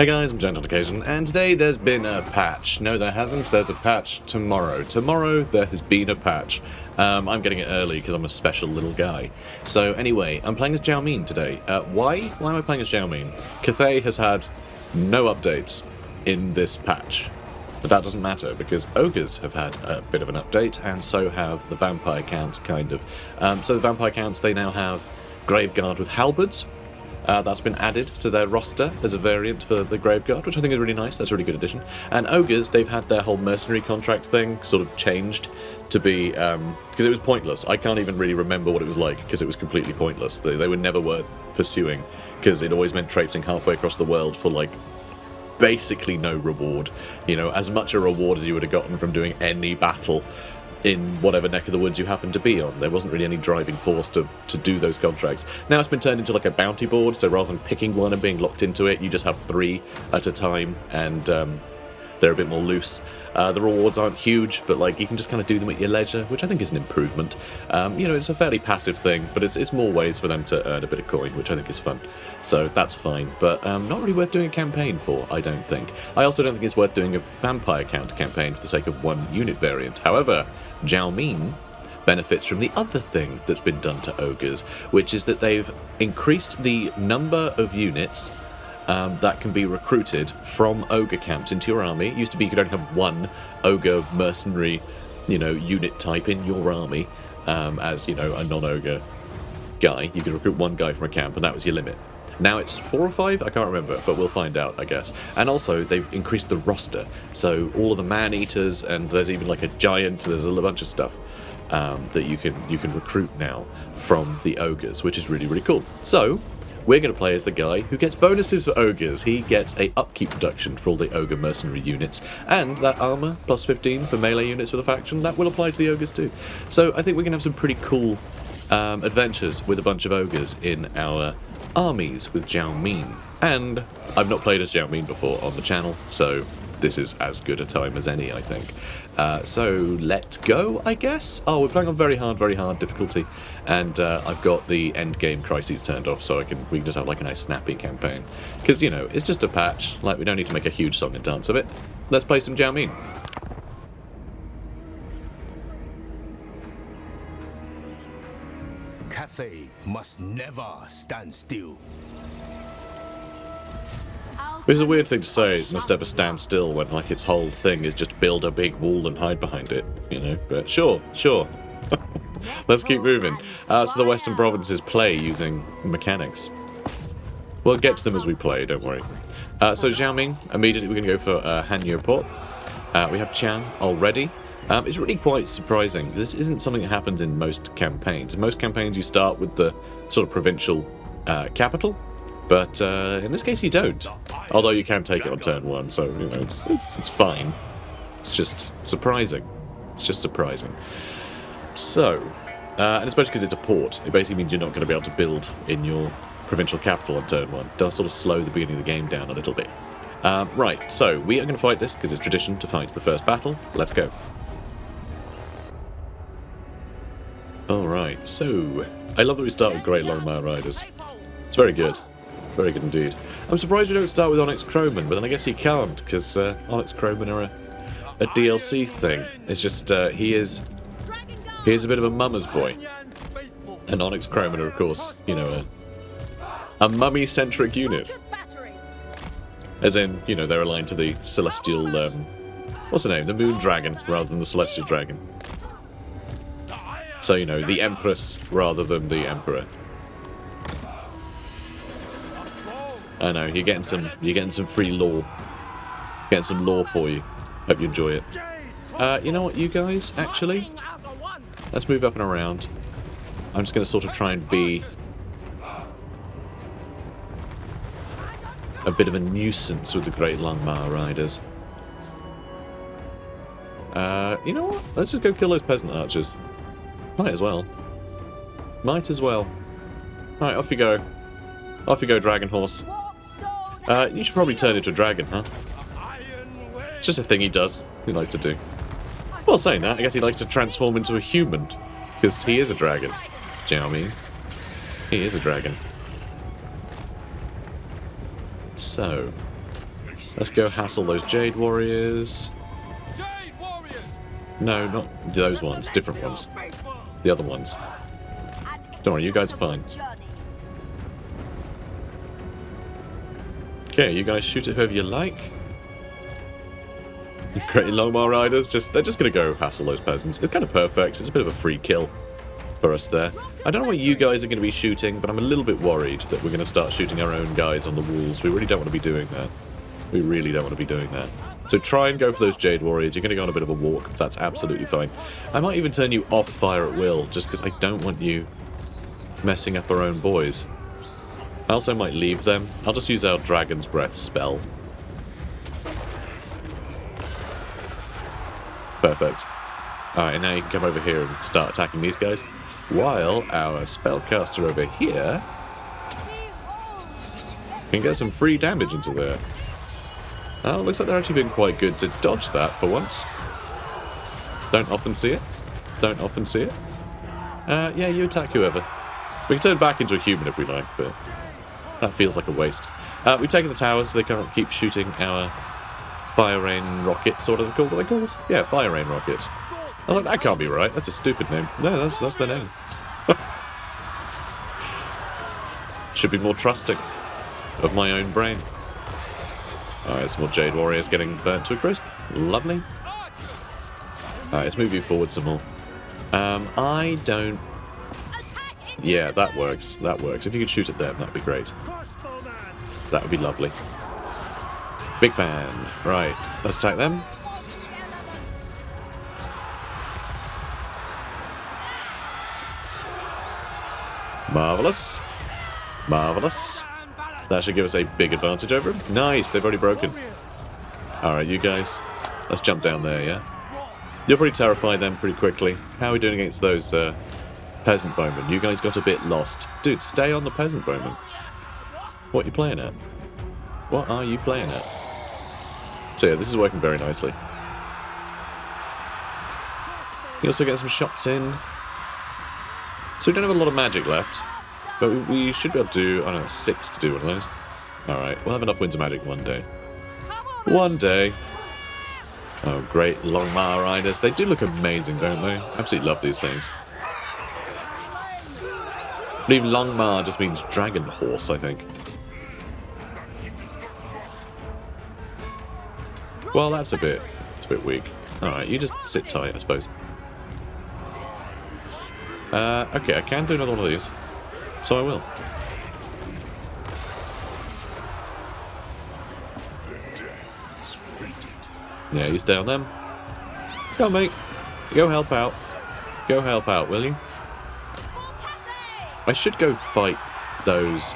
Hey guys, I'm Giant on Occasion, and today there's been a patch. No, there hasn't. There's a patch tomorrow. Tomorrow there has been a patch. I'm getting it early because I'm a special little guy. So anyway, I'm playing as Zhao Ming today. Why? Why am I playing as Zhao Ming? Cathay has had no updates in this patch. But that doesn't matter because Ogres have had a bit of an update, and so have the vampire counts, kind of. So the vampire counts, they now have Graveguard with halberds. That's been added to their roster as a variant for the Graveguard, which I think is really nice. That's a really good addition. And Ogres, they've had their whole mercenary contract thing sort of changed to be... because it was pointless. I can't even really remember what it was like because it was completely pointless. They were never worth pursuing because it always meant traipsing halfway across the world for, like, basically no reward. You know, as much a reward as you would have gotten from doing any battle in whatever neck of the woods you happen to be on. There wasn't really any driving force to do those contracts. Now it's been turned into like a bounty board, so rather than picking one and being locked into it, you just have 3 at a time, and they're a bit more loose. The rewards aren't huge, but like you can just kind of do them at your leisure, which I think is an improvement. You know, it's a fairly passive thing, but it's more ways for them to earn a bit of coin, which I think is fun. So that's fine, but not really worth doing a campaign for, I don't think. I also don't think it's worth doing a vampire count campaign for the sake of one unit variant. However, Zhao Ming benefits from the other thing that's been done to Ogres, which is that they've increased the number of units that can be recruited from Ogre camps into your army. It used to be you could only have one Ogre mercenary, you know, unit type in your army. As, you know, a non-Ogre guy. You could recruit one guy from a camp, and that was your limit. Now it's 4 or 5? I can't remember, but we'll find out, I guess. And also, they've increased the roster. So all of the man-eaters, and there's even like a giant, there's a bunch of stuff that you can recruit now from the Ogres, which is really, really cool. So we're going to play as the guy who gets bonuses for Ogres. He gets a upkeep reduction for all the Ogre mercenary units, and that armor plus 15 for melee units for the faction, that will apply to the Ogres too. So I think we're going to have some pretty cool adventures with a bunch of Ogres in our armies with Zhao Ming. And I've not played as Zhao Ming before on the channel, so this is as good a time as any, I think. So let's go, I guess. Oh, we're playing on very hard difficulty, and I've got the end game crises turned off, so we can just have like a nice snappy campaign. Because, you know, it's just a patch. Like, we don't need to make a huge song and dance of it. Let's play some Zhao Ming. Cathay must never stand still. Which is a weird thing to say, it must never stand still, when like its whole thing is just build a big wall and hide behind it, you know, but sure. Let's keep moving. So the Western provinces play using mechanics. We'll get to them as we play, don't worry. So Zhao Ming, immediately we're going to go for Hanyu port. We have Chang already. It's really quite surprising. This isn't something that happens in most campaigns. In most campaigns you start with the sort of provincial capital, but in this case you don't. Although you can take it on turn 1, so you know it's fine. It's just surprising. It's just surprising. So, and especially because it's a port, it basically means you're not going to be able to build in your provincial capital on turn 1. It does sort of slow the beginning of the game down a little bit. Right, so we are going to fight this because it's tradition to fight the first battle. Let's go. Alright, so I love that we start with Great Longmire Riders. It's very good. Very good indeed. I'm surprised we don't start with Onyx Crowman, but then I guess you can't, because Onyx Crowman are a DLC thing. It's just, he is a bit of a mama's boy. And Onyx Crowman are, of course, you know, a mummy-centric unit. As in, you know, they're aligned to the celestial, what's the name? The Moon Dragon, rather than the Celestial Dragon. So, you know, the Empress rather than the Emperor. I know, you're getting some free lore. Getting some lore for you. Hope you enjoy it. You know what, you guys, actually? Let's move up and around. I'm just going to sort of try and be a bit of a nuisance with the Great Longmire Riders. You know what? Let's just go kill those peasant archers. Might as well. Might as well. Alright, off you go. Off you go, Dragon Horse. You should probably turn into a dragon, huh? It's just a thing he does. He likes to do. Well, saying that, I guess he likes to transform into a human. Because he is a dragon. Zhao Ming. He is a dragon. So, Let's go hassle those Jade Warriors. No, not those ones. Different ones. The other ones. Don't worry, you guys are fine. Okay, you guys shoot at whoever you like. Great Longmar Riders, they're just going to go hassle those peasants. It's kind of perfect. It's a bit of a free kill for us there. I don't know what you guys are going to be shooting, but I'm a little bit worried that we're going to start shooting our own guys on the walls. We really don't want to be doing that. We really don't want to be doing that. So try and go for those Jade Warriors. You're going to go on a bit of a walk. That's absolutely fine. I might even turn you off fire at will, just because I don't want you messing up our own boys. I also might leave them. I'll just use our Dragon's Breath spell. Perfect. Alright, now you can come over here and start attacking these guys. While our spellcaster over here can get some free damage into there. Oh, looks like they're actually being quite good to dodge that for once. Don't often see it. Don't often see it. Yeah, you attack whoever. We can turn back into a human if we like, but that feels like a waste. We've taken the tower so they can't keep shooting our fire rain rockets, what are they called? What are they called? Yeah, fire rain rockets. I was like, that can't be right. That's a stupid name. No, that's their name. Should be more trusting of my own brain. Alright, some more Jade Warriors getting burnt to a crisp. Lovely. Alright, let's move you forward some more. I don't... Yeah, that works. That works. If you could shoot at them, that'd be great. That would be lovely. Big fan. Right, let's attack them. Marvellous. Marvellous. That should give us a big advantage over them. Nice, they've already broken. Alright, you guys. Let's jump down there, yeah? You'll probably terrify them pretty quickly. How are we doing against those peasant bowmen? You guys got a bit lost. Dude, stay on the peasant bowmen. What are you playing at? What are you playing at? So yeah, this is working very nicely. You also get some shots in. So we don't have a lot of magic left. But we should be able to do, I don't know, 6 to do one of those. Alright, we'll have enough winds of magic one day. One day. Oh, great Longmar Riders. They do look amazing, don't they? Absolutely love these things. I believe Longmar just means dragon horse, I think. Well, that's a bit weak. Alright, you just sit tight, I suppose. Okay, I can do another one of these. So I will. Yeah, you stay on them. Come on, mate. Go help out. Go help out, will you? I should go fight those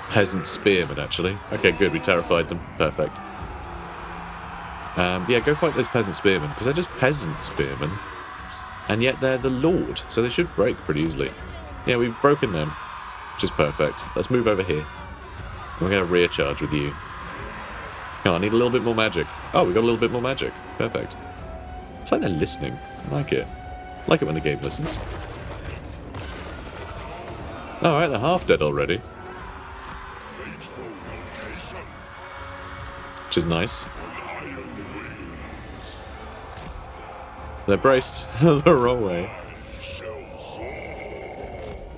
peasant spearmen, actually. Okay, good. We terrified them. Perfect. Yeah, go fight those peasant spearmen, because they're just peasant spearmen. And yet they're the Lord, so they should break pretty easily. Yeah, we've broken them, which is perfect. Let's move over here. We're going to rear charge with you. Oh, I need a little bit more magic. Oh, we got a little bit more magic. Perfect. It's like they're listening. I like it. I like it when the game listens. Alright, they're half dead already. Which is nice. They're braced the wrong way.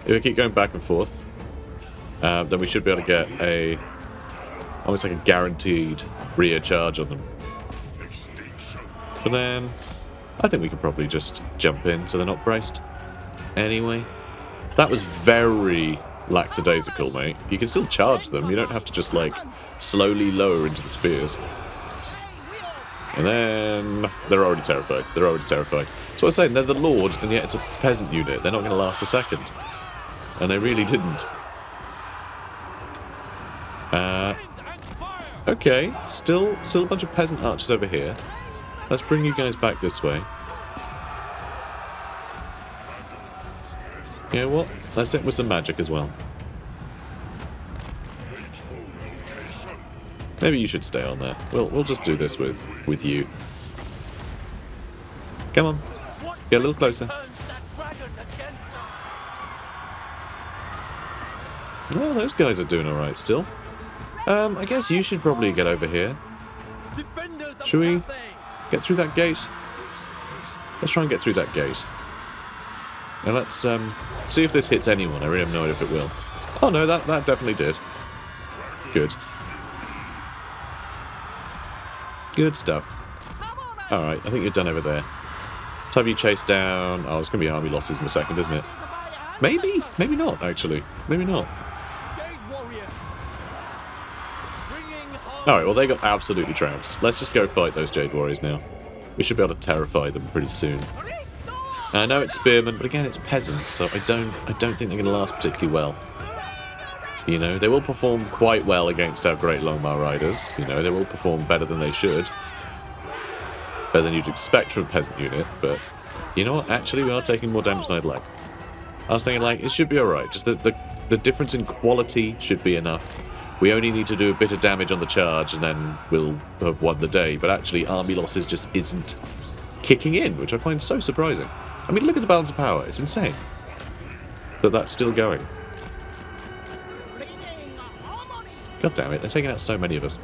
If we keep going back and forth, then we should be able to get a almost like a guaranteed rear charge on them. But then I think we can probably just jump in so they're not braced. Anyway, that was very lackadaisical, mate. You can still charge them. You don't have to just like slowly lower into the spears. And then they're already terrified. They're already terrified. So I was saying, they're the Lord, and yet it's a peasant unit. They're not going to last a second. And they really didn't. Okay, still a bunch of peasant archers over here. Let's bring you guys back this way. You know what? Let's hit with some magic as well. Maybe you should stay on there. We'll just do this with you. Come on. Get a little closer. Well, those guys are doing alright still. I guess you should probably get over here. Should we get through that gate? Let's try and get through that gate. Now let's see if this hits anyone. I really have no idea if it will. Oh no, that definitely did. Good. Good stuff. Alright, I think you're done over there. Let's have you chase down... Oh, it's going to be army losses in a second, isn't it? Maybe? Maybe not, actually. Maybe not. Alright, well they got absolutely trounced. Let's just go fight those Jade Warriors now. We should be able to terrify them pretty soon. I know it's spearmen, but again it's peasants, so I don't think they're going to last particularly well. You know, they will perform quite well against our great Longmar riders. You know, they will perform better than they should. Better than you'd expect from a peasant unit, but you know what? Actually, we are taking more damage than I'd like. I was thinking, like, it should be alright. Just the difference in quality should be enough. We only need to do a bit of damage on the charge, and then we'll have won the day. But actually, army losses just isn't kicking in, which I find so surprising. I mean, look at the balance of power. It's insane that that's still going. God damn it, they're taking out so many of us.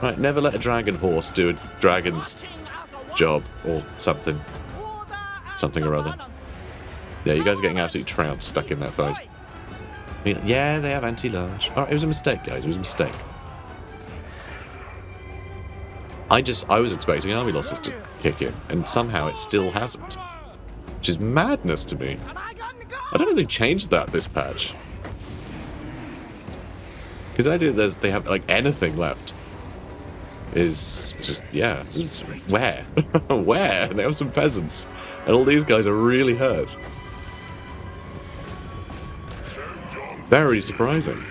Right, never let a dragon horse do a dragon's job, or something. Something or other. Yeah, you guys are getting absolutely trounced stuck in that fight. I mean, yeah, they have anti-large. Alright, it was a mistake, guys, it was a mistake. I was expecting army losses to kick in, and somehow it still hasn't. Which is madness to me. I don't know if they changed that this patch. Because the idea that they have, like, anything left is just, yeah, is where? Where? And they have some peasants. And all these guys are really hurt. Very surprising.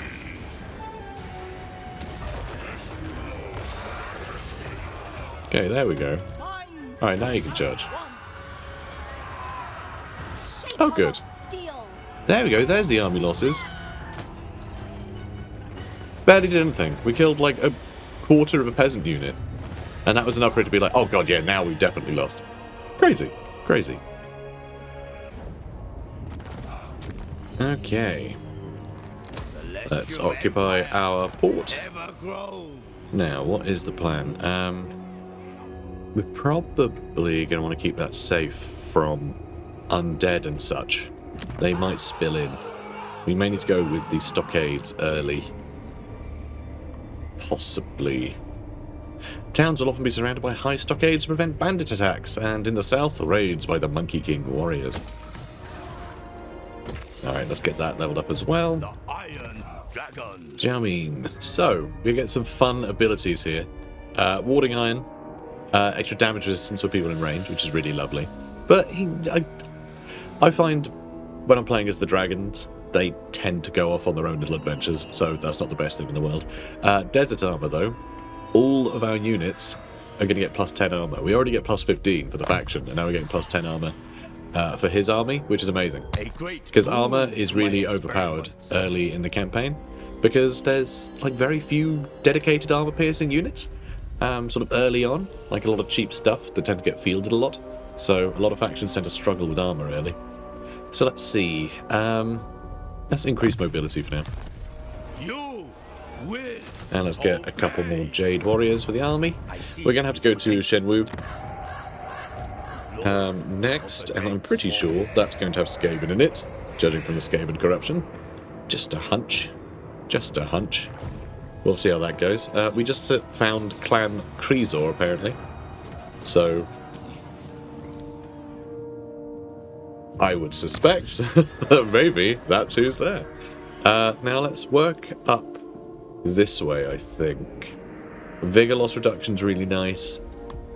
Okay, there we go. Alright, now you can charge. Oh, good. There we go, there's the army losses. Barely did anything. We killed like a quarter of a peasant unit. And that was enough for it to be like, oh god, yeah, now we've definitely lost. Crazy. Crazy. Okay. Let's occupy our port. Now, what is the plan? We're probably going to want to keep that safe from undead and such. They might spill in. We may need to go with the stockades early. Possibly. Towns will often be surrounded by high stockades to prevent bandit attacks, and in the south, raids by the Monkey King warriors. Alright, let's get that leveled up as well. The Iron Dragon. Zhao Ming. So, we get some fun abilities here. Warding Iron, extra damage resistance for people in range, which is really lovely. But I find when I'm playing as the dragons, they tend to go off on their own little adventures, so that's not the best thing in the world. Desert Armor, though. All of our units are going to get plus 10 armor. We already get plus 15 for the faction, and now we're getting plus 10 armor for his army, which is amazing. Because armor is really overpowered early in the campaign, because there's like very few dedicated armor-piercing units sort of early on, like a lot of cheap stuff that tend to get fielded a lot. So a lot of factions tend to struggle with armor early. So let's see. Let's increase mobility for now. And let's get a couple more Jade Warriors for the army. We're going to have to go to Shenwu next, and I'm pretty sure that's going to have Skaven in it, judging from the Skaven corruption. Just a hunch. Just a hunch. We'll see how that goes. We just found Clan Kreezor, apparently. So I would suspect that maybe that's who's there. Now let's work up this way, I think. Vigor loss reduction's really nice.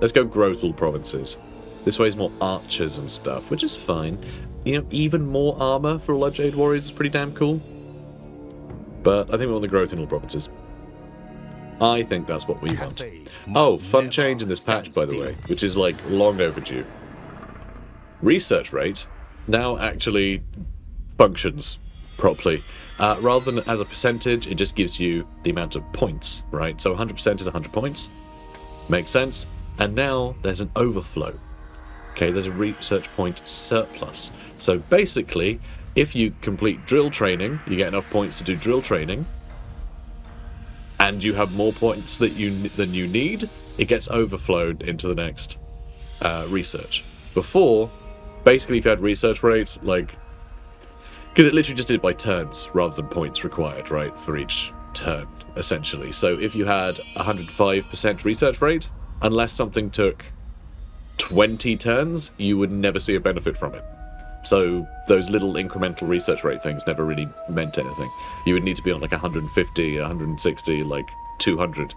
Let's go growth all provinces. This way is more archers and stuff, which is fine. You know, even more armor for all our Jade Warriors is pretty damn cool. But I think we want the growth in all provinces. I think that's what we want. Oh, fun change in this patch, by the way, which is like long overdue. Research rate now actually functions properly. Rather than as a percentage, it just gives you the amount of points, right? So 100% is 100 points. Makes sense. And now there's an overflow. Okay, there's a research point surplus. So basically, if you complete drill training, you get enough points to do drill training. and you have more points than you need, it gets overflowed into the next research. Before, basically, if you had research rates, like, because it literally just did it by turns rather than points required, right, for each turn, essentially. So if you had 105% research rate, unless something took 20 turns, you would never see a benefit from it. So those little incremental research rate things never really meant anything. You would need to be on like 150, 160, like 200,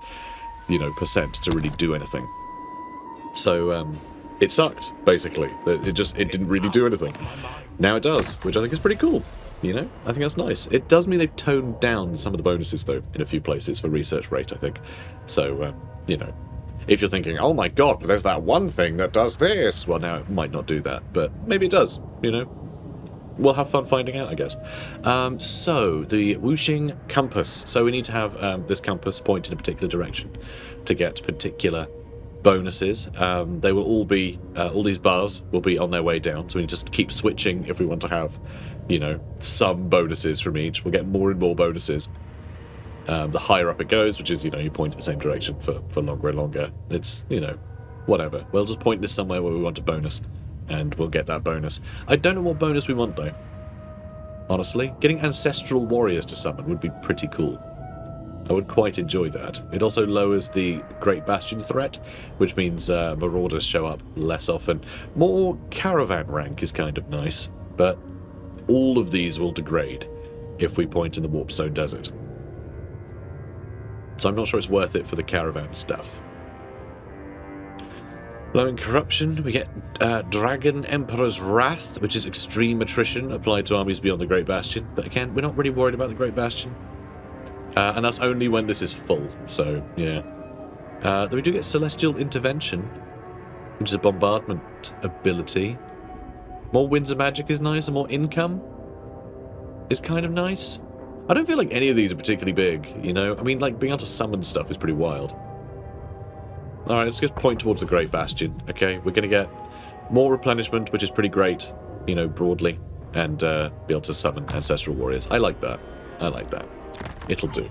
percent to really do anything. So it sucked, basically. It didn't really do anything. Now it does, which I think is pretty cool. I think that's nice. It does mean they've toned down some of the bonuses, though, in a few places for research rate, I think. So, if you're thinking, oh my god, there's that one thing that does this, well, now it might not do that, but maybe it does, We'll have fun finding out, I guess. So, the Wuxing compass. So we need to have this compass point in a particular direction to get particular bonuses. They will all be, all these bars will be on their way down, so we just keep switching if we want to have, some bonuses from each. We'll get more and more bonuses. The higher up it goes, which is, you point in the same direction for longer and longer. It's, whatever. We'll just point this somewhere where we want a bonus, and we'll get that bonus. I don't know what bonus we want, though. Honestly, getting ancestral warriors to summon would be pretty cool. I would quite enjoy that. It also lowers the Great Bastion threat, which means marauders show up less often. More caravan rank is kind of nice, but all of these will degrade if we point in the Warpstone Desert. So I'm not sure it's worth it for the caravan stuff. Lowering corruption, we get Dragon Emperor's Wrath, which is extreme attrition applied to armies beyond the Great Bastion. But again, we're not really worried about the Great Bastion. And that's only when this is full, so yeah. Then we do get Celestial Intervention, which is a bombardment ability. More Winds of Magic is nice, and more income is kind of nice. I don't feel like any of these are particularly big, I mean, like, being able to summon stuff is pretty wild. Alright, let's just point towards the Great Bastion, okay? We're going to get more replenishment, which is pretty great, broadly, and be able to summon Ancestral Warriors. I like that. It'll do.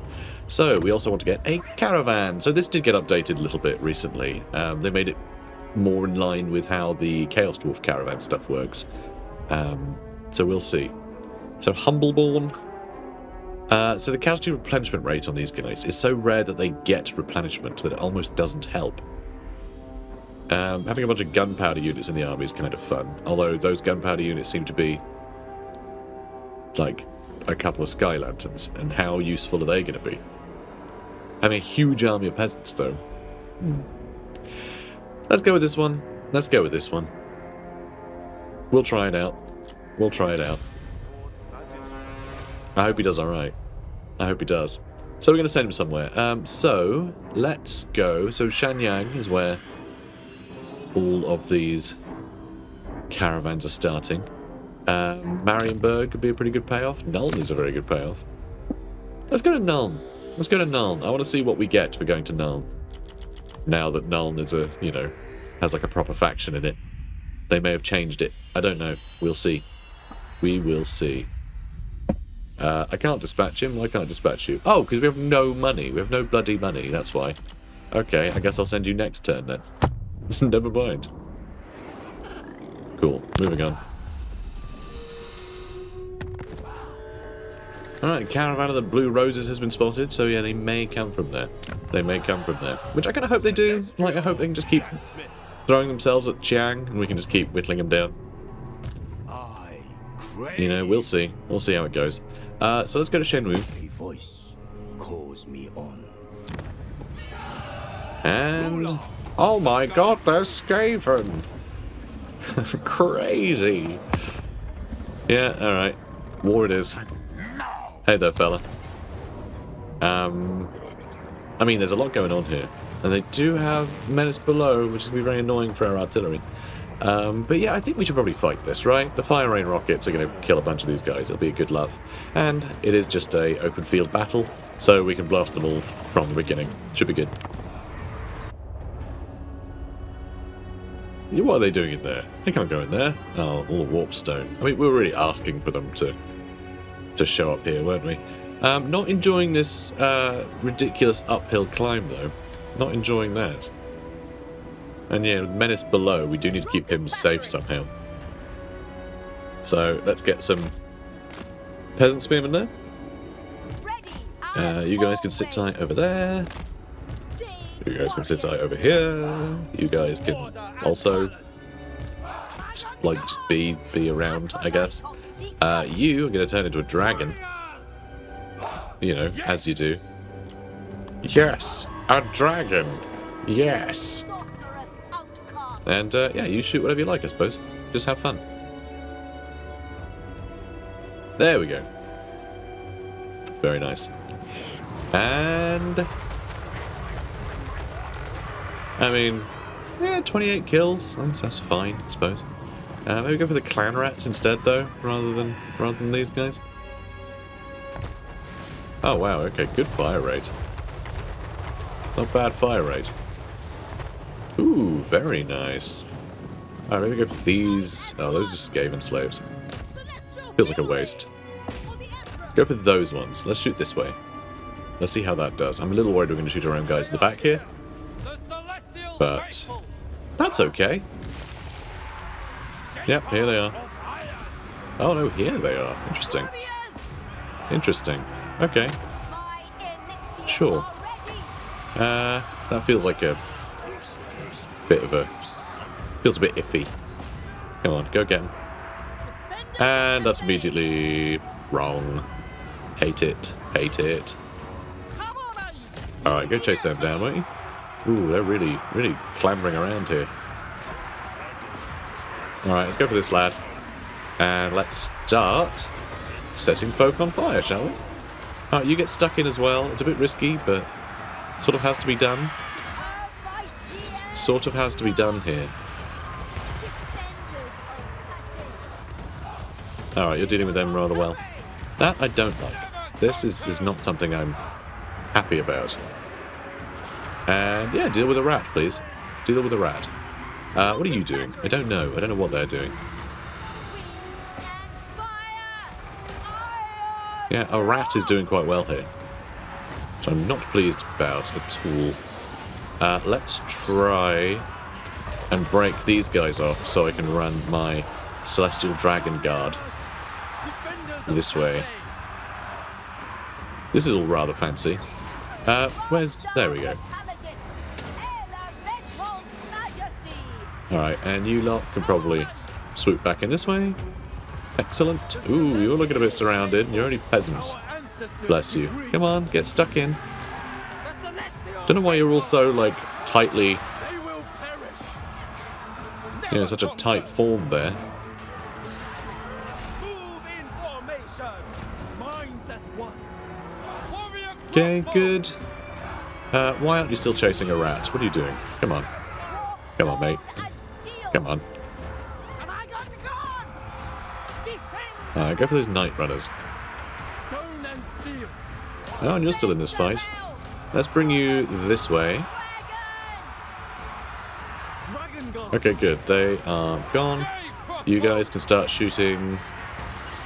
So, we also want to get a caravan. So this did get updated a little bit recently. They made it more in line with how the Chaos Dwarf caravan stuff works. So we'll see. So, Humbleborn. So the casualty replenishment rate on these guys is so rare that they get replenishment that it almost doesn't help. Having a bunch of gunpowder units in the army is kind of fun, although those gunpowder units seem to be like a couple of sky lanterns, and how useful are they going to be? Having a huge army of peasants, though. Let's go with this one. We'll try it out. I hope he does alright. I hope he does. So we're going to send him somewhere. So, let's go. So Shang-Yang is where all of these caravans are starting. Marienburg could be a pretty good payoff. Nuln is a very good payoff. Let's go to Nuln. I want to see what we get for going to Nuln. Now that Nuln is has like a proper faction in it. They may have changed it. I don't know. We'll see. We will see. I can't dispatch him. Why can't I dispatch you? Oh, because we have no money. We have no bloody money. That's why. Okay, I guess I'll send you next turn then. Never mind. Cool. Moving on. Alright, Caravan of the Blue Roses has been spotted, so yeah, they may come from there. Which I kind of hope they do. Like, I hope they can just keep throwing themselves at Chiang, and we can just keep whittling them down. We'll see. We'll see how it goes. So let's go to Shenwu. A voice calls me on. And... oh my god, there's Skaven! Crazy! Yeah, alright. War it is. Hey there, fella. I mean, there's a lot going on here. And they do have Menace below, which is going to be very annoying for our artillery. But yeah, I think we should probably fight this, right? The fire rain rockets are going to kill a bunch of these guys. It'll be a good love. And it is just a open field battle, so we can blast them all from the beginning. Should be good. What are they doing in there? They can't go in there. Oh, all the warp stone. I mean, we were really asking for them to show up here, weren't we? Not enjoying this ridiculous uphill climb, though. Not enjoying that. And yeah, Menace below, we do need to keep him safe somehow. So, let's get some peasant spearmen there. You guys can sit tight over there. You guys can sit tight over here. You guys can also, like, just be around, I guess. You are going to turn into a dragon. You know, as you do. Yes, a dragon. Yes. And, yeah, you shoot whatever you like, I suppose. Just have fun. There we go. Very nice. And... I mean, yeah, 28 kills. That's fine, I suppose. Maybe go for the clan rats instead, though, rather than these guys. Oh wow, okay, good fire rate. Not bad fire rate. Ooh, very nice. Alright, maybe go for these. Oh, those are just Skaven slaves. Feels like a waste. Go for those ones. Let's shoot this way. Let's see how that does. I'm a little worried we're going to shoot our own guys in the back here. But that's okay. Yep, here they are. Oh no, here they are. Interesting. Interesting. Okay. Sure. That feels like a bit of a... feels a bit iffy. Come on, go get him. And that's immediately wrong. Hate it. Hate it. Alright, go chase them down, won't you? Ooh, they're really clambering around here. Alright, let's go for this lad. And let's start setting folk on fire, shall we? Alright, you get stuck in as well. It's a bit risky, but sort of has to be done. Sort of has to be done here. Alright, you're dealing with them rather well. That I don't like. This is not something I'm happy about. And yeah, deal with a rat, please. Deal with a rat. What are you doing? I don't know. I don't know what they're doing. Yeah, a rat is doing quite well here. Which I'm not pleased about at all. Let's try and break these guys off so I can run my Celestial Dragon Guard this way. This is all rather fancy. Where's... there we go. Alright, and you lot can probably swoop back in this way. Excellent. Ooh, you're looking a bit surrounded. You're only peasants. Bless you. Come on, get stuck in. Don't know why you're all so, like, tightly... you know, such a tight form there. Okay, good. Why aren't you still chasing a rat? What are you doing? Come on. Come on, mate. Come on. Go for those Night Runners. Oh, and you're still in this fight. Let's bring you this way. Okay, good. They are gone. You guys can start shooting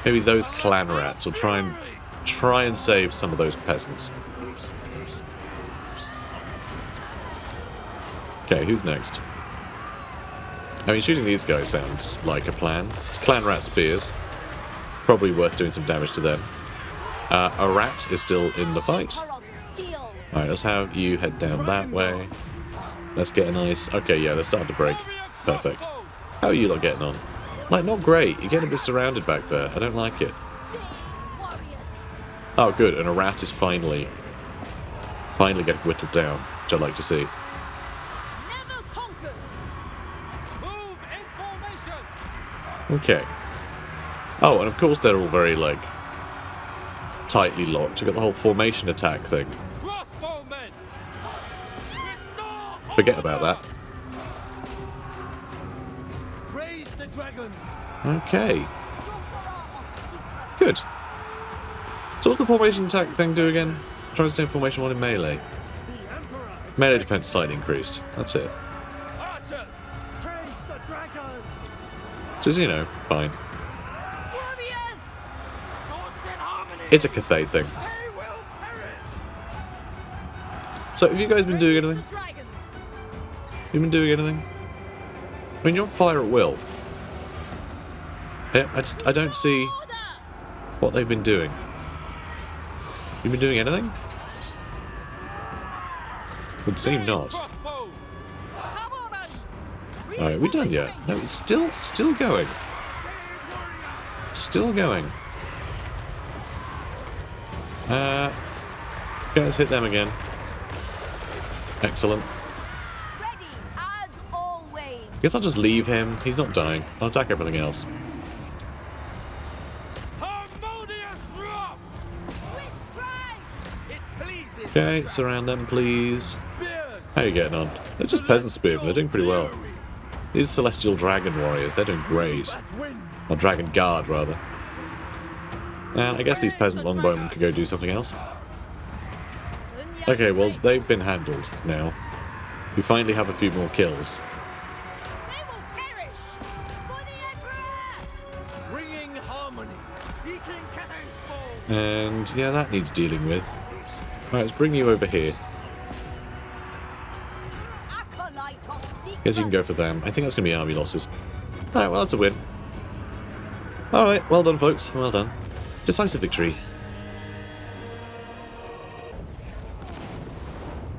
maybe those clan rats, or try and save some of those peasants. Okay, who's next? I mean, shooting these guys sounds like a plan. It's clan rat spears. Probably worth doing some damage to them. A rat is still in the fight. Alright, let's have you head down that way. Let's get a nice... okay, yeah, they're starting to break. Perfect. How are you lot getting on? Like, not great. You're getting a bit surrounded back there. I don't like it. Oh, good. And a rat is finally getting whittled down, which I'd like to see. Okay. Oh, and of course they're all very, like, tightly locked. You've got the whole formation attack thing. Forget about that. Okay. Good. So what's the formation attack thing do again? Trying to stay in formation 1 in melee. Melee defense slightly increased. That's it. Just, you know, fine. It's a Cathay thing. So, have you guys been doing anything? You been doing anything? I mean, you're on fire at will. Yeah, I don't see what they've been doing. You been doing anything? Would seem not. Alright, we done yet? No, it's still going. Still going. Okay, let's hit them again. Excellent. Guess I'll just leave him. He's not dying. I'll attack everything else. Okay, surround them, please. How are you getting on? They're just peasant spearmen. They're doing pretty well. These celestial dragon warriors, they're doing great. Or dragon guard, rather. And I guess these peasant longbowmen could go do something else. Okay, well, they've been handled now. We finally have a few more kills. And, yeah, that needs dealing with. Right, let's bring you over here. Guess you can go for them. I think that's going to be army losses. Alright, well, that's a win. Alright, well done, folks. Well done. Decisive victory.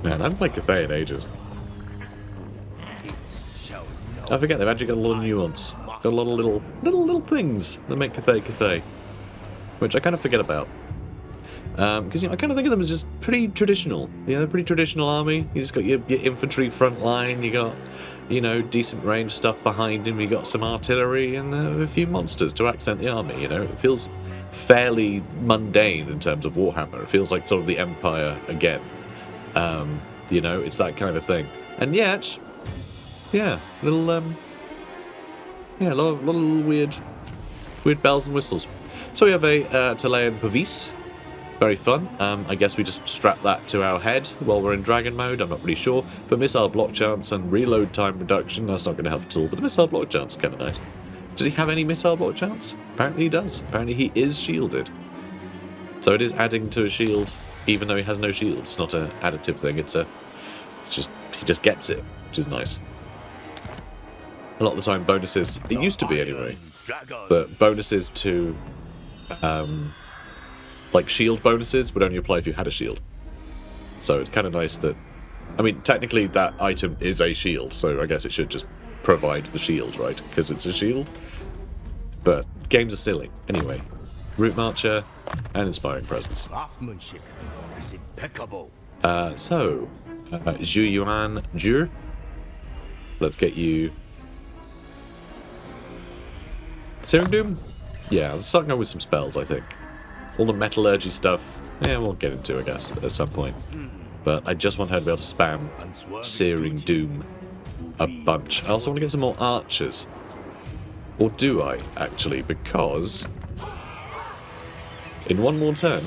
Man, I haven't played Cathay in ages. I forget, they've actually got a lot of nuance. Got a lot of little things that make Cathay. Which I kind of forget about. Because, you know, I kind of think of them as just pretty traditional. You know, pretty traditional army. You just got your infantry front line, you got, you know, decent range stuff behind him, you got some artillery and a few monsters to accent the army, you know. It feels fairly mundane in terms of Warhammer. It feels like sort of the Empire again. You know, it's that kind of thing. And yet, yeah, a lot of weird bells and whistles. So we have a Talayan Pavis. Very fun. I guess we just strap that to our head while we're in dragon mode. I'm not really sure. But missile block chance and reload time reduction, that's not going to help at all. But the missile block chance is kind of nice. Does he have any missile block chance? Apparently he does. Apparently he is shielded. So it is adding to a shield, even though he has no shield. It's not an additive thing. It's just he just gets it, which is nice. A lot of the time, bonuses. It used to be anyway, but bonuses to like shield bonuses would only apply if you had a shield. So it's kind of nice that, I mean, technically that item is a shield, so I guess it should just provide the shield, right? Because it's a shield. But games are silly. Anyway, Route Marcher and Inspiring Presence. Craftsmanship is impeccable. So, Zhu Yuan Zhu. Let's get you. Searing Doom? Yeah, let's start going with some spells, I think. All the metallurgy stuff, yeah, we'll get into, I guess, at some point. But I just want her to be able to spam Searing Doom a bunch. I also want to get some more archers. Or do I, actually? Because in one more turn,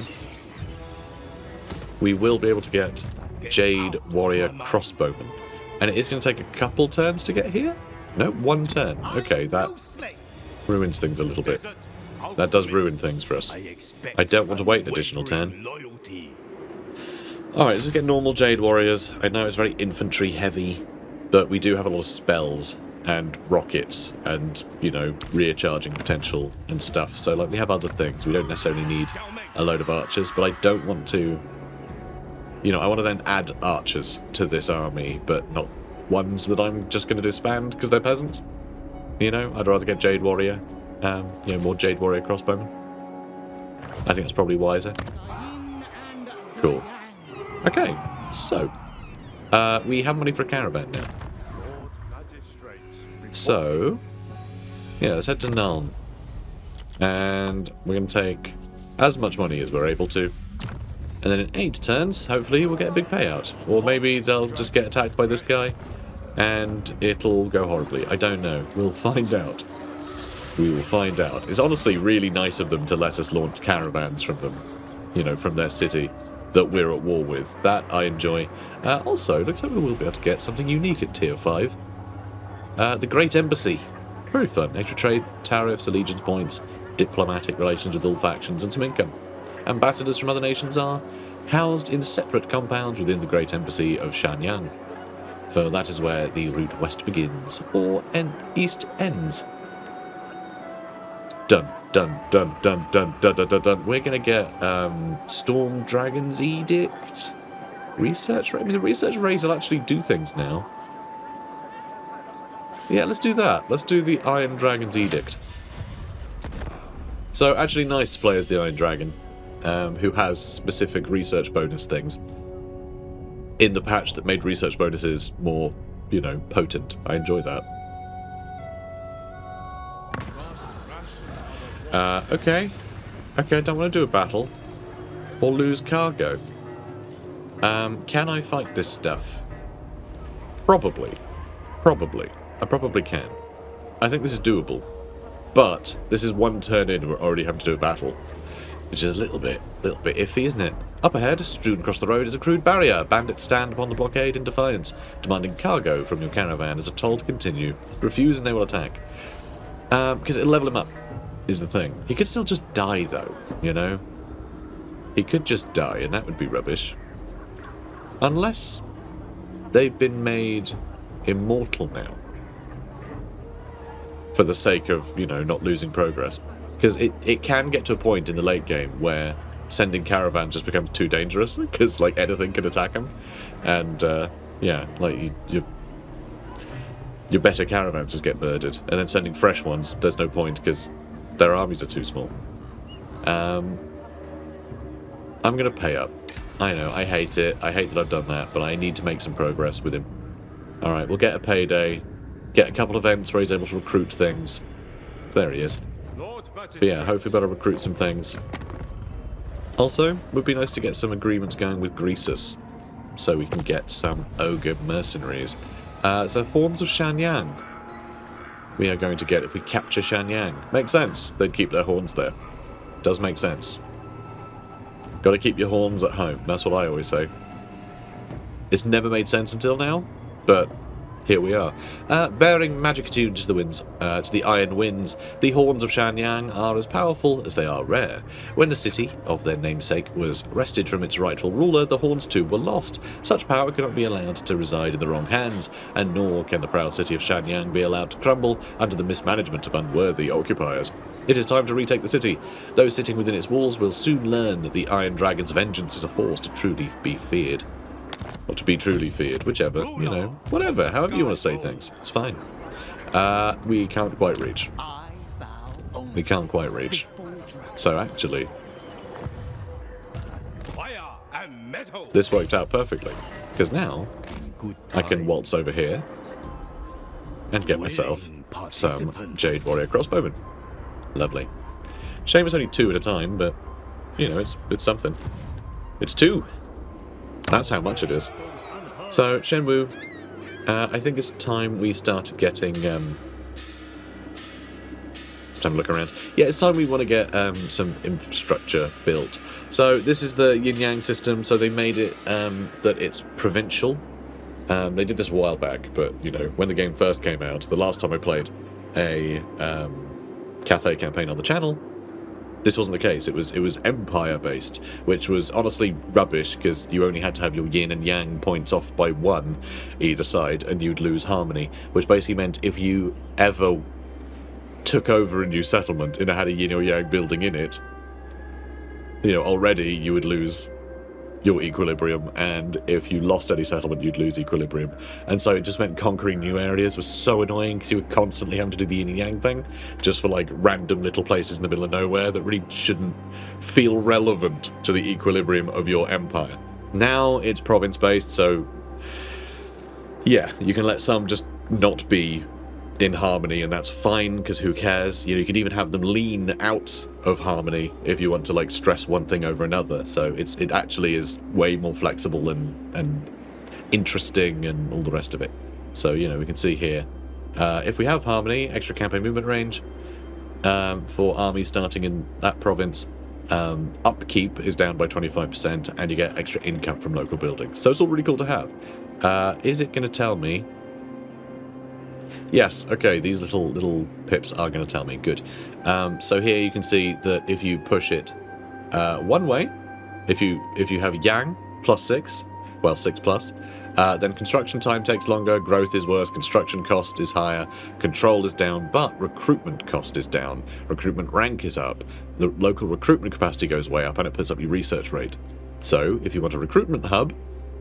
we will be able to get Jade Warrior Crossbowman. And it is going to take a couple turns to get here? No, one turn. Okay, that ruins things a little bit. That does ruin things for us. I don't want to wait an additional turn. Alright, let's just get normal Jade Warriors. I know it's very infantry heavy, but we do have a lot of spells and rockets and, you know, rear charging potential and stuff. So, like, we have other things. We don't necessarily need a load of archers, but I don't want to... You know, I want to then add archers to this army, but not ones that I'm just going to disband because they're peasants. You know, I'd rather get Jade Warrior. You know, more Jade Warrior Crossbowmen. I think that's probably wiser. Cool. Okay, so we have money for a caravan now. So, yeah, let's head to Nuln. And we're going to take as much money as we're able to. And then in 8 turns, hopefully, we'll get a big payout. Or maybe they'll just get attacked by this guy, and it'll go horribly. I don't know. We'll find out. We will find out. It's honestly really nice of them to let us launch caravans from them. You know, from their city that we're at war with. That I enjoy. Also, looks like we will be able to get something unique at Tier 5. The Great Embassy. Very fun. Extra trade, tariffs, allegiance points, diplomatic relations with all factions, and some income. Ambassadors from other nations are housed in separate compounds within the Great Embassy of Shang-Yang. For that is where the route west begins, or east ends. Dun, dun, dun, dun, dun, dun, dun, dun, dun. We're going to get Storm Dragon's Edict. Research rate? I mean, the research rate will actually do things now. Yeah, let's do that. Let's do the Iron Dragon's Edict. So, actually nice to play as the Iron Dragon, who has specific research bonus things in the patch that made research bonuses more, you know, potent. I enjoy that. Okay. Okay, I don't want to do a battle. Or lose cargo. Can I fight this stuff? Probably. Probably. I probably can. I think this is doable. But this is one turn in and we're already having to do a battle. Which is a little bit iffy, isn't it? Up ahead, strewn across the road, is a crude barrier. Bandits stand upon the blockade in defiance, demanding cargo from your caravan as a toll to continue. Refuse and they will attack. Because it'll level him up, is the thing. He could still just die, though, you know? He could just die, and that would be rubbish. Unless they've been made immortal now. For the sake of, you know, not losing progress. Because it can get to a point in the late game where sending caravans just becomes too dangerous, because, like, anything can attack them. And, yeah, like, your better caravans just get murdered. And then sending fresh ones, there's no point, because their armies are too small. I'm going to pay up. I know, I hate it. I hate that I've done that, but I need to make some progress with him. Alright, we'll get a payday. Get a couple of events where he's able to recruit things. There he is. But yeah, hopefully better recruit some things. Also, it would be nice to get some agreements going with Greasus, so we can get some ogre mercenaries. So Horns of Shang-Yang we are going to get if we capture Shang-Yang. Makes sense. They'd keep their horns there. Does make sense. Got to keep your horns at home. That's what I always say. It's never made sense until now, but here we are. Bearing magic attuned to the winds, to the iron winds, the horns of Shang-Yang are as powerful as they are rare. When the city of their namesake was wrested from its rightful ruler, the horns too were lost. Such power cannot be allowed to reside in the wrong hands, and nor can the proud city of Shang-Yang be allowed to crumble under the mismanagement of unworthy occupiers. It is time to retake the city. Those sitting within its walls will soon learn that the Iron Dragon's vengeance is a force to truly be feared. Or to be truly feared, whichever, you know, whatever, however you want to say things. It's fine. We can't quite reach. We can't quite reach. So actually, this worked out perfectly. Because now, I can waltz over here and get myself some Jade Warrior Crossbowmen. Lovely. Shame it's only 2 at a time, but, you know, it's something. It's 2! That's how much it is. So, Shenwu, I think it's time we started getting, let's have a look around. Yeah, it's time we want to get some infrastructure built. So, this is the yin-yang system, so they made it that it's provincial. They did this a while back, but, you know, when the game first came out, the last time I played a Cathay campaign on the channel, this wasn't the case. It was empire-based, which was honestly rubbish, because you only had to have your yin and yang points off by 1 either side, and you'd lose harmony, which basically meant if you ever took over a new settlement and it had a yin or yang building in it, you know, already you would lose your equilibrium, and if you lost any settlement, you'd lose equilibrium. And so it just meant conquering new areas was so annoying, because you were constantly having to do the yin and yang thing, just for like random little places in the middle of nowhere that really shouldn't feel relevant to the equilibrium of your empire. Now it's province-based, so yeah, you can let some just not be in harmony, and that's fine, because who cares? You know, you could even have them lean out of harmony if you want to like stress one thing over another. So it actually is way more flexible and interesting and all the rest of it. So, you know, we can see here, if we have harmony, extra campaign movement range for armies starting in that province, upkeep is down by 25%, and you get extra income from local buildings. So it's all really cool to have. Is it going to tell me? Yes, okay, these little pips are going to tell me. Good. So here you can see that if you push it one way, if you have Yang +6, well 6+, then construction time takes longer, growth is worse, construction cost is higher, control is down, but recruitment cost is down, recruitment rank is up, the local recruitment capacity goes way up, and it puts up your research rate. So if you want a recruitment hub,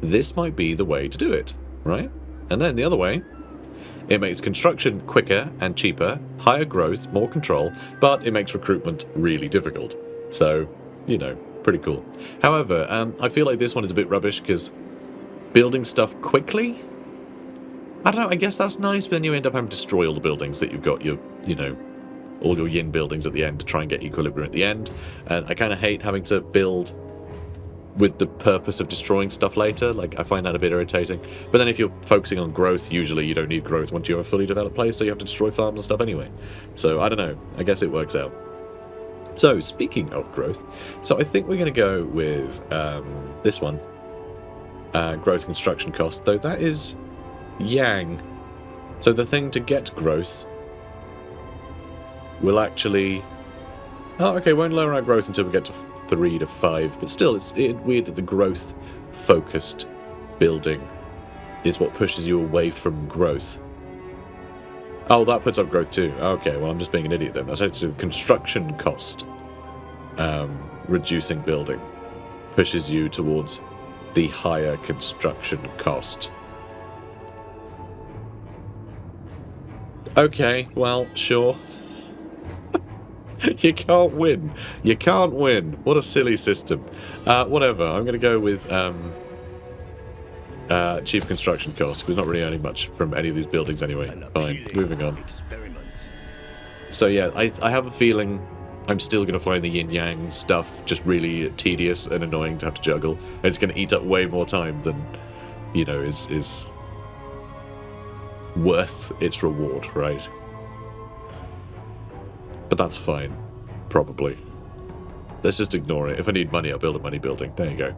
this might be the way to do it, right? And then the other way, it makes construction quicker and cheaper, higher growth, more control, but it makes recruitment really difficult. So, you know, pretty cool. However, I feel like this one is a bit rubbish because building stuff quickly, I don't know, I guess that's nice, but then you end up having to destroy all the buildings that you've got, your, you know, all your yin buildings at the end to try and get equilibrium at the end. And I kind of hate having to build with the purpose of destroying stuff later. Like, I find that a bit irritating. But then if you're focusing on growth, usually you don't need growth once you have a fully developed place, so you have to destroy farms and stuff anyway. So, I don't know. I guess it works out. So, speaking of growth, so I think we're going to go with this one. Growth construction cost, though that is Yang. So the thing to get growth will actually... Oh, okay, won't lower our growth until we get to 3 to 5, but still, it's weird that the growth-focused building is what pushes you away from growth. Oh, that puts up growth too. Okay, well, I'm just being an idiot then. That's actually the construction cost. Reducing building pushes you towards the higher construction cost. Okay, well, sure. You can't win. You can't win. What a silly system. Whatever, I'm going to go with cheap construction cost, because we're not really earning much from any of these buildings anyway. Fine, moving on. So yeah, I have a feeling I'm still going to find the yin-yang stuff just really tedious and annoying to have to juggle. And it's going to eat up way more time than, you know, is worth its reward, right? But that's fine. Probably. Let's just ignore it. If I need money, I'll build a money building. There you go.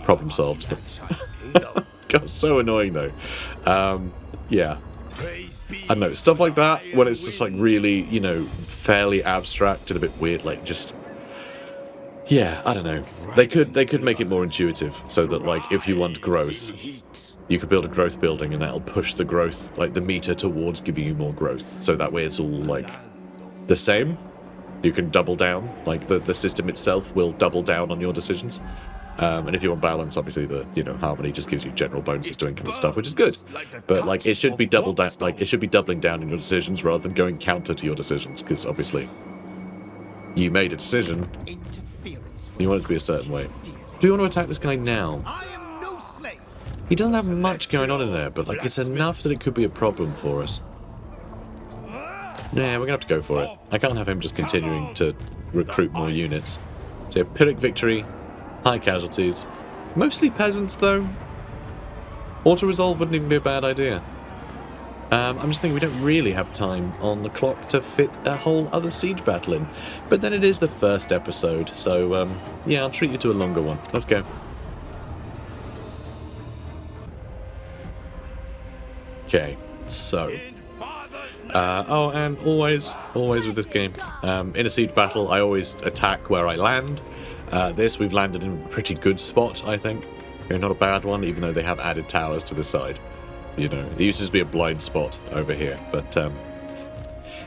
Problem solved. God, so annoying though. Yeah. I don't know, stuff like that, when it's just like really, you know, fairly abstract and a bit weird, like just... Yeah, I don't know. They could make it more intuitive, so that like, if you want growth, you could build a growth building and that'll push the growth, like the meter towards giving you more growth. So that way it's all like the same. You can double down, like the system itself will double down on your decisions. And if you want balance, obviously the, you know, harmony just gives you general bonuses to income and stuff, which is good. But like, it should be it should be doubling down on your decisions rather than going counter to your decisions, because obviously you made a decision. You want it to be a certain way. Do you want to attack this guy now? He doesn't have much going on in there, but like, it's enough that it could be a problem for us. Nah, we're gonna have to go for it. I can't have him just continuing to recruit more units. So yeah, Pyrrhic victory. High casualties. Mostly peasants, though. Auto-resolve wouldn't even be a bad idea. I'm just thinking we don't really have time on the clock to fit a whole other siege battle in. But then it is the first episode, so yeah, I'll treat you to a longer one. Let's go. Okay, so... oh, and always with this game, in a siege battle, I always attack where I land. This, we've landed in a pretty good spot, I think. Not a bad one, even though they have added towers to the side. You know, it used to just be a blind spot over here, but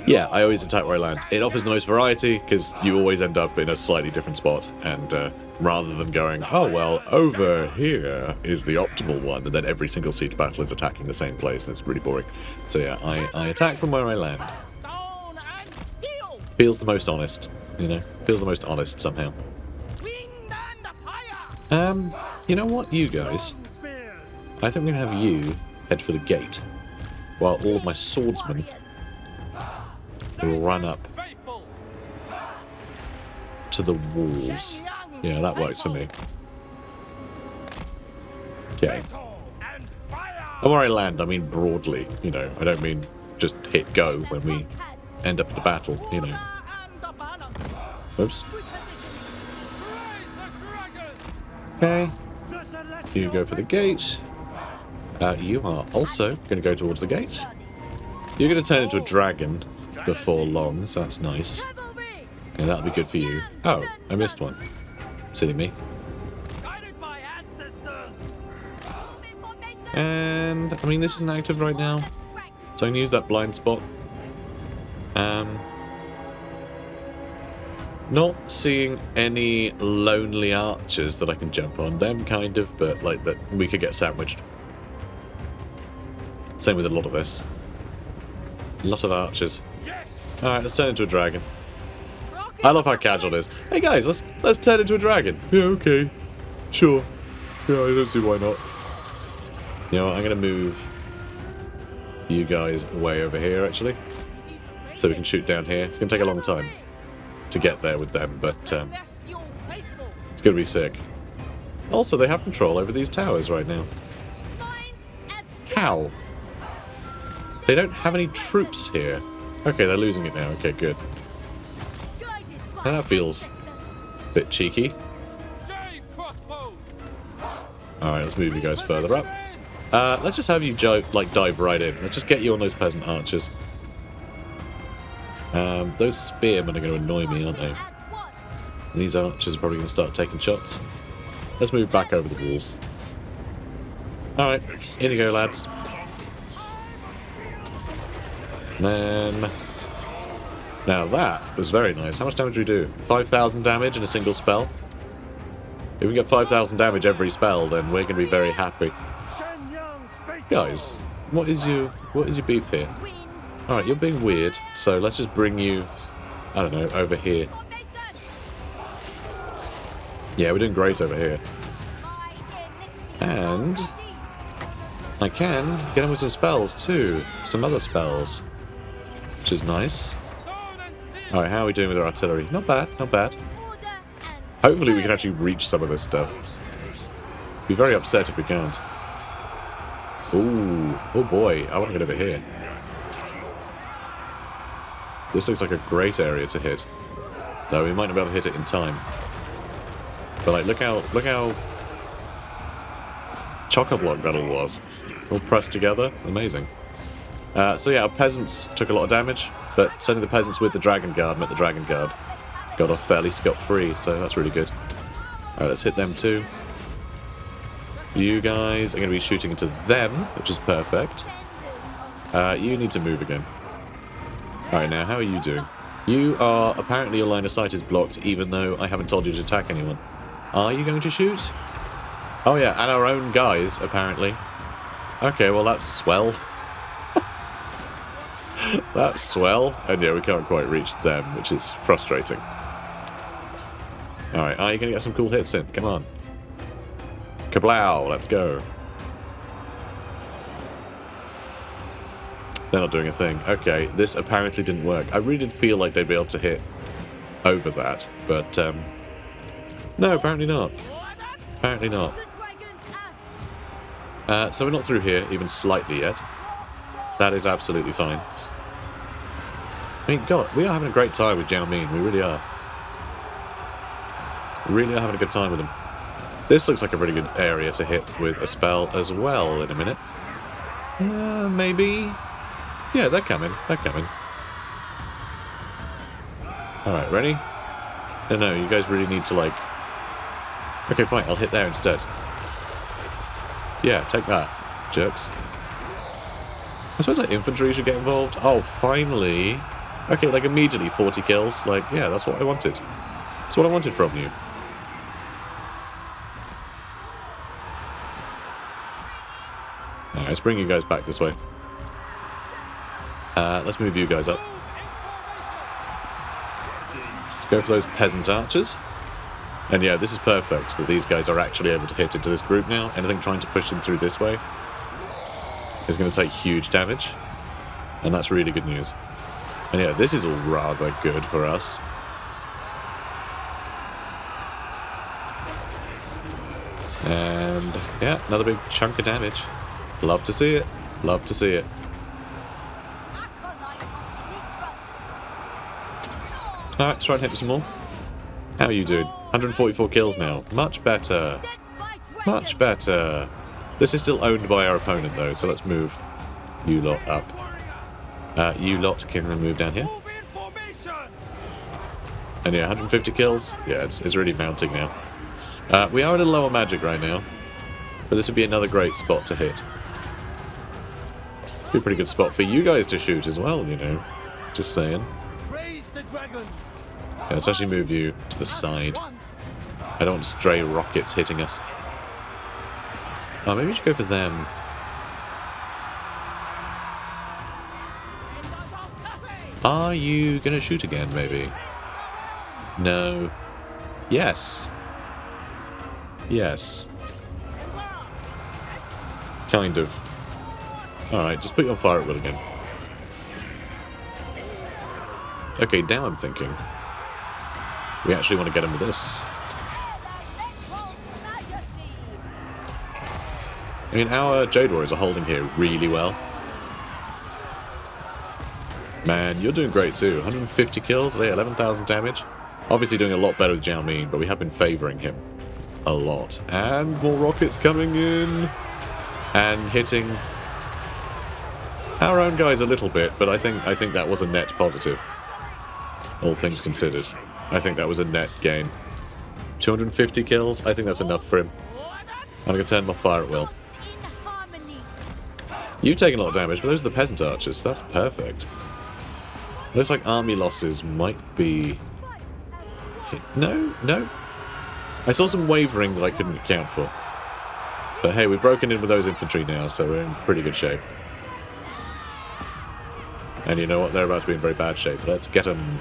yeah, I always attack where I land. It offers the most variety, because you always end up in a slightly different spot, and rather than going, oh, well, over here is the optimal one, and then every single siege battle is attacking the same place, and it's really boring. So yeah, I attack from where I land. Feels the most honest, you know? Feels the most honest somehow. You know what, you guys? I think I'm going to have you head for the gate, while all of my swordsmen will run up to the walls. Yeah, that works for me. Okay. And where I land, I mean broadly, you know. I don't mean just hit go when we end up the battle, you know. Oops. Okay. You go for the gate. You are also going to go towards the gate. You're going to turn into a dragon before long, so that's nice. Yeah, that'll be good for you. Oh, I missed one. Silly me. And, I mean, this isn't active right now, so I can use that blind spot. Not seeing any lonely archers that I can jump on. Them kind of, but like that we could get sandwiched. Same with a lot of this. A lot of archers. Alright, let's turn into a dragon. I love how casual it is. Hey guys, let's turn into a dragon. Yeah, okay. Sure. Yeah, I don't see why not. You know what, I'm gonna move you guys way over here actually. So we can shoot down here. It's gonna take a long time to get there with them, but it's gonna be sick. Also, they have control over these towers right now. How? They don't have any troops here. Okay, they're losing it now. Okay, good. That feels a bit cheeky. Alright, let's move you guys further up. Let's just have you dive right in. Let's just get you on those peasant archers. Those spearmen are going to annoy me, aren't they? And these archers are probably going to start taking shots. Let's move back over the walls. Alright, in you go, lads. Then... Now that was very nice. How much damage do we do? 5,000 damage in a single spell? If we get 5,000 damage every spell, then we're going to be very happy. Guys, what is your beef here? Alright, you're being weird, so let's just bring you, I don't know, over here. Yeah, we're doing great over here. And I can get him with some spells too. Some other spells. Which is nice. Alright, how are we doing with our artillery? Not bad, not bad. Hopefully we can actually reach some of this stuff. Be very upset if we can't. Ooh, oh boy, I want to get over here. This looks like a great area to hit. Though we might not be able to hit it in time. But like, look how chock-a-block that all was. All pressed together. Amazing. So yeah, our peasants took a lot of damage, but certainly the peasants with the Dragon Guard met the Dragon Guard. Got off fairly scot-free, so that's really good. Alright, let's hit them too. You guys are going to be shooting into them, which is perfect. You need to move again. Alright, now, how are you doing? You are... Apparently your line of sight is blocked, even though I haven't told you to attack anyone. Are you going to shoot? Oh yeah, and our own guys, apparently. Okay, well that's swell. That's swell. And yeah, we can't quite reach them, which is frustrating. Alright, are you going to get some cool hits in? Come on. Kablow, let's go. They're not doing a thing. Okay, this apparently didn't work. I really did feel like they'd be able to hit over that, but no, apparently not. Apparently not. So we're not through here, even slightly yet. That is absolutely fine. I mean, God, we are having a great time with Zhao Ming. We really are. Really are having a good time with him. This looks like a pretty good area to hit with a spell as well in a minute. Maybe... Yeah, they're coming. They're coming. Alright, ready? No, you guys really need to, like... Okay, fine, I'll hit there instead. Yeah, take that, jerks. I suppose, like, infantry should get involved. Oh, finally. Okay, like, immediately 40 kills. Like, yeah, that's what I wanted. That's what I wanted from you. Alright, let's bring you guys back this way. Let's move you guys up. Let's go for those peasant archers. And yeah, this is perfect that these guys are actually able to hit into this group now. Anything trying to push them through this way is going to take huge damage. And that's really good news. And yeah, this is all rather good for us. And yeah, another big chunk of damage. Love to see it. Love to see it. Alright, let's try and hit some more. How are you doing? 144 kills now. Much better. Much better. This is still owned by our opponent though, so let's move you lot up. You lot can then move down here. And yeah, 150 kills. Yeah, it's really mounting now. We are a little low on magic right now. But this would be another great spot to hit. Be a pretty good spot for you guys to shoot as well, you know. Just saying. Raise the dragons. Yeah, let's actually move you to the side. I don't want stray rockets hitting us. Oh, maybe we should go for them. Are you gonna shoot again, maybe? No. Yes. Yes. Kind of. Alright, just put you on fire at will again. Okay, now I'm thinking. We actually want to get him with this. I mean, our Jade Warriors are holding here really well. Man, you're doing great too. 150 kills, 11,000 damage. Obviously doing a lot better with Zhao Ming, but we have been favouring him a lot. And more rockets coming in. And hitting our own guys a little bit, but I think that was a net positive. All things considered. I think that was a net gain. 250 kills, I think that's enough for him. I'm going to turn my fire at will. You've taken a lot of damage, but those are the peasant archers. That's perfect. Looks like army losses might be... No, no. I saw some wavering that I couldn't account for. But hey, we've broken in with those infantry now, so we're in pretty good shape. And you know what? They're about to be in very bad shape. Let's get them.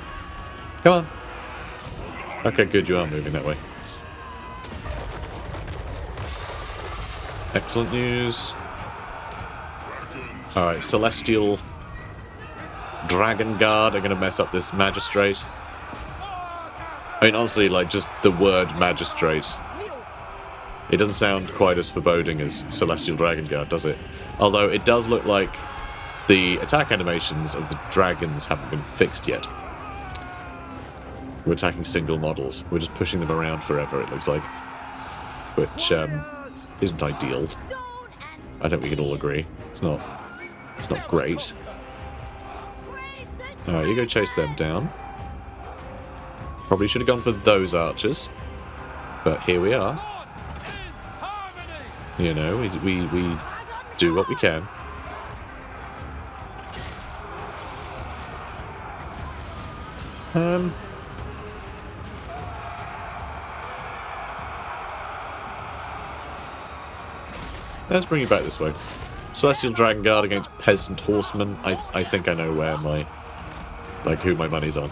Come on. Okay, good. You are moving that way. Excellent news. Alright, Celestial Dragon Guard are going to mess up this Magistrate. I mean, honestly, like, just the word Magistrate. It doesn't sound quite as foreboding as Celestial Dragon Guard, does it? Although it does look like the attack animations of the dragons haven't been fixed yet. We're attacking single models. We're just pushing them around forever, it looks like. Which, isn't ideal. I think we can all agree. It's not great. Alright, you go chase them down. Probably should have gone for those archers. But here we are. You know, we do what we can. Let's bring you back this way. Celestial Dragon Guard against Peasant Horsemen. I think I know where my... like, who my money's on.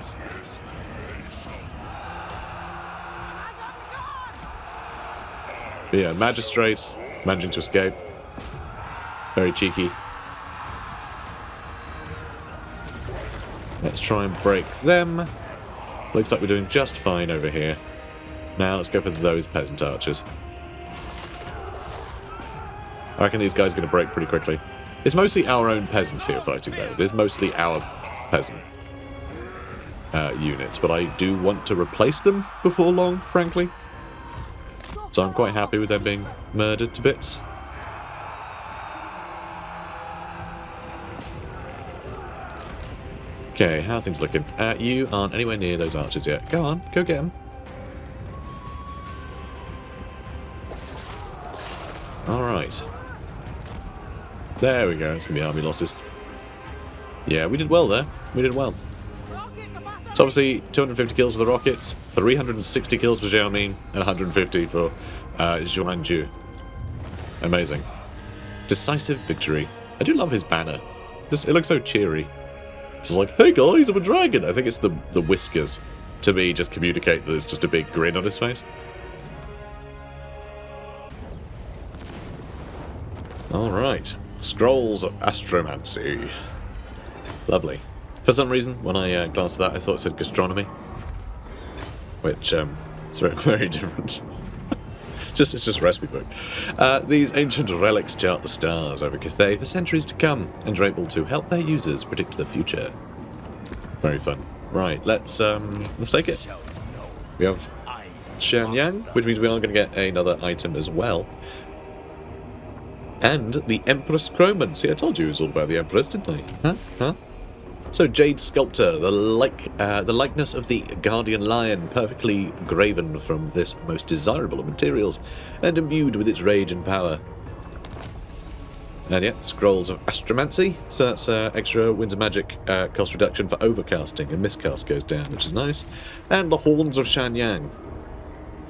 But yeah, Magistrate managing to escape. Very cheeky. Let's try and break them. Looks like we're doing just fine over here. Now let's go for those peasant archers. I reckon these guys are going to break pretty quickly. It's mostly our own peasants here fighting though. It's mostly our peasant units, but I do want to replace them before long, frankly. So I'm quite happy with them being murdered to bits. Okay, how are things looking? You aren't anywhere near those archers yet. Go on, go get them. Alright. There we go, it's going to be army losses. Yeah, we did well there. We did well. So obviously, 250 kills for the rockets, 360 kills for Zhao Ming, and 150 for Hanyu. Amazing. Decisive victory. I do love his banner. It looks so cheery. It's like, hey guys, I'm a dragon! I think it's the whiskers, to me, just communicate that it's just a big grin on his face. Alright. Scrolls of Astromancy. Lovely. For some reason, when I glanced at that, I thought it said gastronomy. Which, it's very, very different. It's just recipe book. These ancient relics chart the stars over Cathay for centuries to come, and are able to help their users predict the future. Very fun. Right, let's take it. We have Shang-Yang, which means we are going to get another item as well. And the Empress Croman. See, I told you it was all about the Empress, didn't I? Huh? So, Jade Sculptor, the likeness of the Guardian Lion, perfectly graven from this most desirable of materials, and imbued with its rage and power. And yeah, Scrolls of Astromancy, so that's extra Winds of Magic cost reduction for overcasting, and miscast goes down, which is nice. And the Horns of Shang-Yang.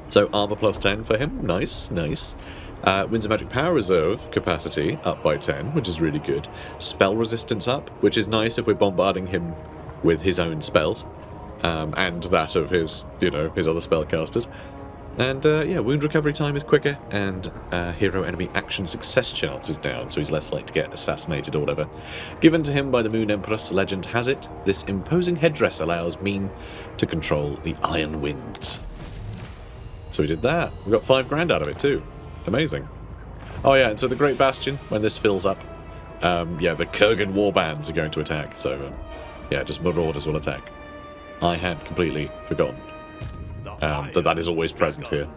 So armor plus 10 for him, nice, nice. Winds of Magic Power Reserve capacity up by 10, which is really good. Spell resistance up, which is nice if we're bombarding him with his own spells, and that of his, his other spellcasters. And yeah, wound recovery time is quicker, and hero enemy action success chance is down, so he's less likely to get assassinated or whatever. Given to him by the Moon Empress, legend has it, this imposing headdress allows Ming to control the Iron Winds. So we did that. We got 5 grand out of it too. Amazing. Oh yeah, and so the Great Bastion, when this fills up, yeah, the Kurgan warbands are going to attack. So yeah, just Marauders will attack. I had completely forgotten that is always present here.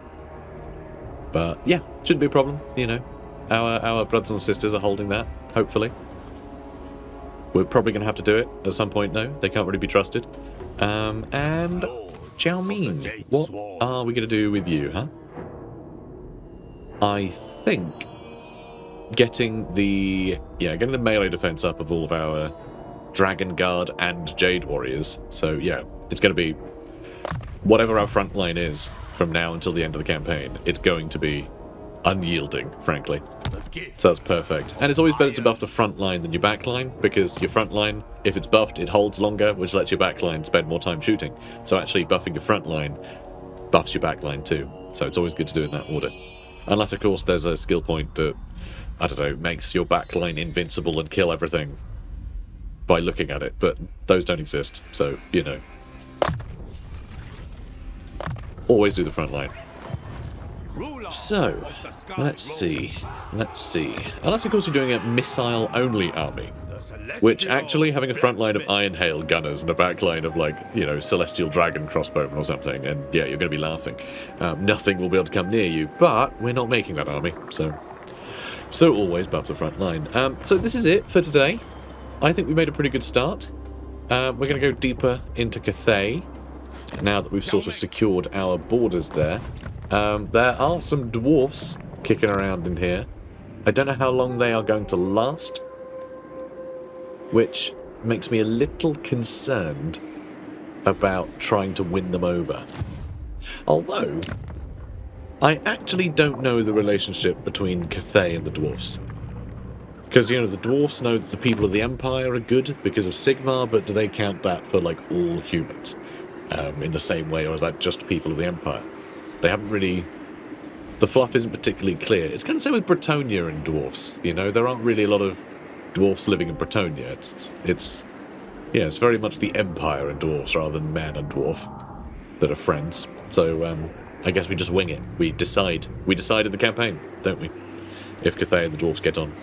But yeah, shouldn't be a problem. Our brothers and sisters are holding that. Hopefully, we're probably going to have to do it at some point. No, they can't really be trusted. And Zhao Ming, what are we going to do with you, huh? I think getting the melee defense up of all of our Dragon Guard and Jade Warriors. So yeah, it's going to be whatever our front line is from now until the end of the campaign. It's going to be unyielding, frankly. So that's perfect. And it's always better to buff the front line than your back line, because your front line, if it's buffed, it holds longer, which lets your back line spend more time shooting. So actually buffing your front line buffs your back line too. So it's always good to do it in that order. Unless, of course, there's a skill point that, I don't know, makes your backline invincible and kill everything by looking at it, but those don't exist, so, always do the front line. So, let's see. Unless, of course, you're doing a missile-only army, which actually having a front line of Iron Hail gunners and a back line of, Celestial Dragon crossbowmen or something, and yeah, you're going to be laughing. Nothing will be able to come near you, but we're not making that army, so always buff the front line. So this is it for today. I think we made a pretty good start. We're going to go deeper into Cathay, now that we've sort of secured our borders there. There are some dwarfs kicking around in here. I don't know how long they are going to last, which makes me a little concerned about trying to win them over. Although, I actually don't know the relationship between Cathay and the dwarfs. Because, the dwarfs know that the people of the Empire are good because of Sigmar, but do they count that for, all humans? In the same way, or is that just people of the Empire? They haven't really... The fluff isn't particularly clear. It's kind of the same with Bretonia and dwarfs, There aren't really a lot of dwarfs living in Bretonia. It's very much the Empire and dwarfs rather than man and dwarf that are friends. So, I guess we just wing it. We decided the campaign, don't we? If Cathay and the dwarfs get on.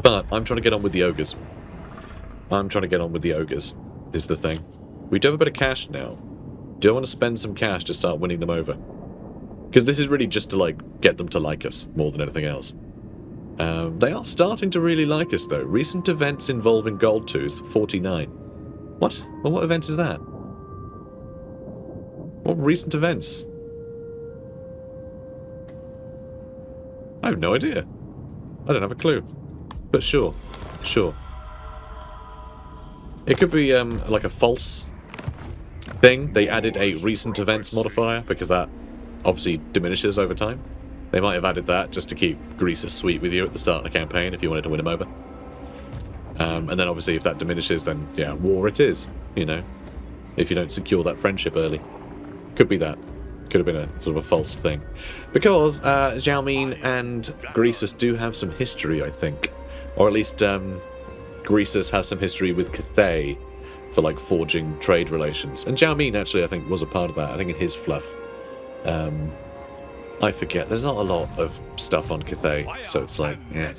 But I'm trying to get on with the ogres. Is the thing. We do have a bit of cash now. Do I want to spend some cash to start winning them over? Because this is really just to, get them to like us more than anything else. They are starting to really like us, though. Recent events involving Goldtooth, 49. What? Well, what event is that? What recent events? I have no idea. I don't have a clue. But sure. It could be, like a false thing. They added a recent events modifier, because that obviously diminishes over time. They might have added that just to keep Greaser sweet with you at the start of the campaign if you wanted to win him over. And then obviously if that diminishes, then yeah, war it is, if you don't secure that friendship early. Could be that. Could have been a sort of a false thing. Because Zhao Ming and Greasus do have some history, I think. Or at least Greasus has some history with Cathay for forging trade relations. And Zhao Ming actually, I think, was a part of that. I think in his fluff. I forget. There's not a lot of stuff on Cathay, so it's yeah.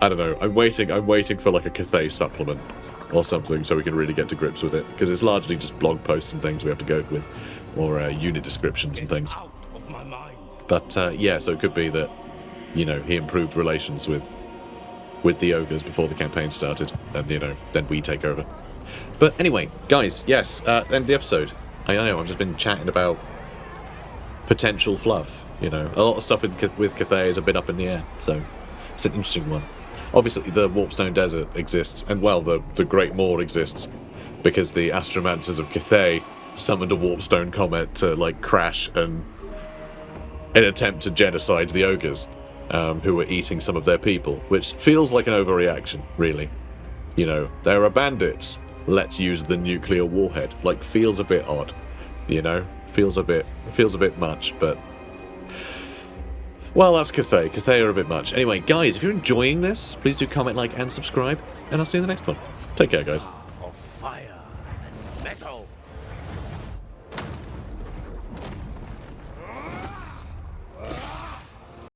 I don't know. I'm waiting for a Cathay supplement or something so we can really get to grips with it, because it's largely just blog posts and things we have to go with, or unit descriptions and things. But yeah, so it could be that he improved relations with with the Ogres before the campaign started, and, you know, then we take over. But anyway, guys, yes, end of the episode. I know, I've just been chatting about potential fluff, you know. A lot of stuff with Cathay is a bit up in the air, so it's an interesting one. Obviously, the Warpstone Desert exists, and, well, the Great Moor exists, because the Astromancers of Cathay summoned a Warpstone comet to, like, crash and an attempt to genocide the Ogres, who were eating some of their people, which feels like an overreaction, really. You know, there are bandits, let's use the nuclear warhead. Like, feels a bit odd, you know? Feels a bit much, but... Well, that's Cathay. Cathay are a bit much. Anyway, guys, if you're enjoying this, please do comment, like, and subscribe, and I'll see you in the next one. Take care, guys.